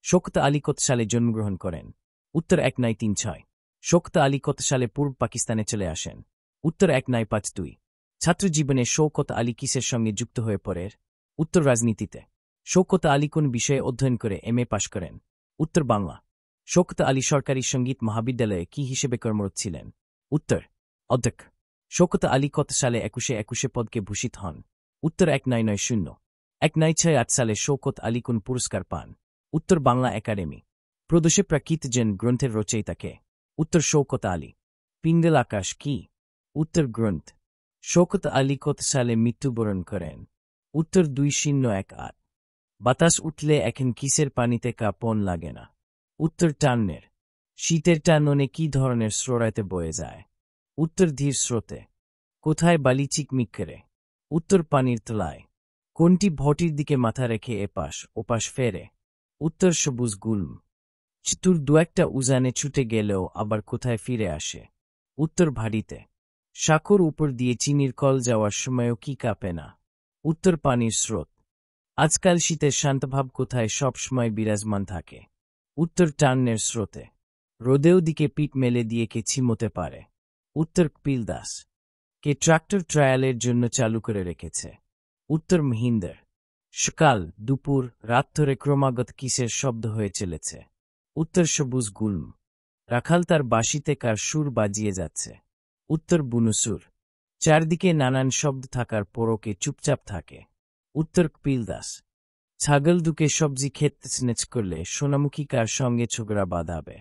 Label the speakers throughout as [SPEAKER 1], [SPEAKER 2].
[SPEAKER 1] শওকত আলী কত সালে জন্মগ্রহণ করেন? উত্তর 1936। শওকত আলী কত সালে পূর্ব পাকিস্তানে চলে আসেন? উত্তর 1952। ছাত্রজীবনে শওকত আলী কিসের সঙ্গে যুক্ত হয়ে পড়েন? উত্তর রাজনীতিতে। শওকত আলী কোন বিষয়ে অধ্যয়ন করে এমএ পাশ করেন? উত্তর বাংলা। শওকত আলী সরকারি সঙ্গীত মহাবিদ্যালয়ে কি হিসেবে কর্মরত ছিলেন? উত্তর অধ্যক্ষ। শওকত আলী কত সালে 21 পদকে ভূষিত হন? উত্তর 1990। 1968 সালে শওকত আলী কোন পুরস্কার পান? উত্তর বাংলা একাডেমি। প্রদোষে প্রাকৃত জন গ্রন্থের রচয়িতাকে? উত্তর শওকত আলী। পিঙ্গল আকাশ কি? উত্তর গ্রন্থ। শওকত আলী কত সালে মৃত্যুবরণ করেন? উত্তর 2018। বাতাস উঠলে এখন কিসের পানিতে কাঁপন লাগে না? উত্তর টানের। শীতের টাননে কি ধরনের স্রোতে বয়ে যায়? উত্তর ধীর স্রোতে। কোথায় বালি চিকমিক করে? উত্তর পানির তলায়। কোনটি ভটির দিকে মাথা রেখে এপাশ ওপাশ ফেরে? উত্তর সবুজ গুল্ম। চতুর দু-একটা উজানে ছুটে গেলেও আবার কোথায় ফিরে আসে? উত্তর ভারীতে। সাঁকোর উপর দিয়ে চিনির কল যাওয়ার সময়ও কি কাঁপে না? উত্তর পানির স্রোত। আজকাল শীতের শান্তভাব কোথায় সব সময় বিরাজমান থাকে? উত্তর টানের স্রোতে। রোদেও দিকে পিঠ মেলে দিয়ে কে ছিমোতে পারে? উত্তর কপিল দাস। কে ট্রাক্টর ট্রায়ালের জন্য চালু করে রেখেছে? উত্তর মহিন্দর। সকাল দুপুর রাত ধরে ক্রমাগত কিসের শব্দ হয়ে চলেছে? উত্তর সবুজ গুল্ম। রাখাল তার বাঁশিতে কার সুর বাজিয়ে যাচ্ছে? উত্তর বুনুসুর। চারদিকে নানান শব্দ থাকার পরও কে চুপচাপ থাকে? উত্তর কপিল দাস। ছাগল দুকে সবজি খেতে স্নেচ করলে সোনামুখী কার সঙ্গে ঝগড়া বাঁধাবে?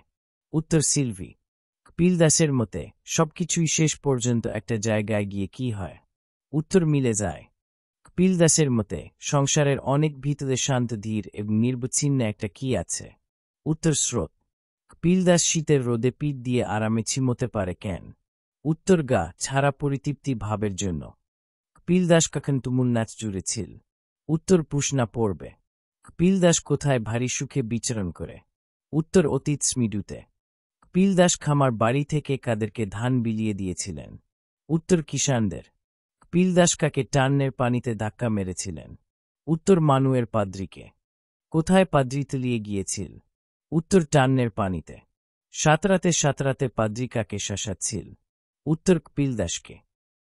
[SPEAKER 1] উত্তর সিলভি। কপিল দাসের মতে সবকিছুই শেষ পর্যন্ত একটা জায়গায় গিয়ে কি হয়? উত্তর মিলে যায়। কপিল দাসের মতে সংসারের অনেক ভিতরে শান্ত ধীর এবং নির্বিচ্ছিন্ন একটা কি আছে? উত্তর স্রোত। কপিল দাস শীতের রোদে পিঠ দিয়ে আরামে ছিমোতে পারে কেন? উত্তর গা ছাড়া পরিতৃপ্তি ভাবের জন্য। কপিল দাস কখন তুমুল নাচ জুড়েছিল? উত্তর পুষ না পড়বে। কপিল দাস কোথায় ভারী সুখে বিচরণ করে? উত্তর অতীত স্মৃতিতে। কপিল দাস খামার বাড়ি থেকে কাদেরকে ধান বিলিয়ে দিয়েছিলেন? উত্তর কিষানদের। কপিল দাস কাকে টান্নের পানিতে ধাক্কা মেরেছিলেন? উত্তর মানুয়ের পাদ্রিকে। কোথায় পাদ্রি তলিয়ে গিয়েছিল? উত্তর টান্নের পানিতে। সাঁতরাতে সাঁতরাতে পাদ্রি কাকে শাসাচ্ছিল? উত্তর কপিল দাসকে।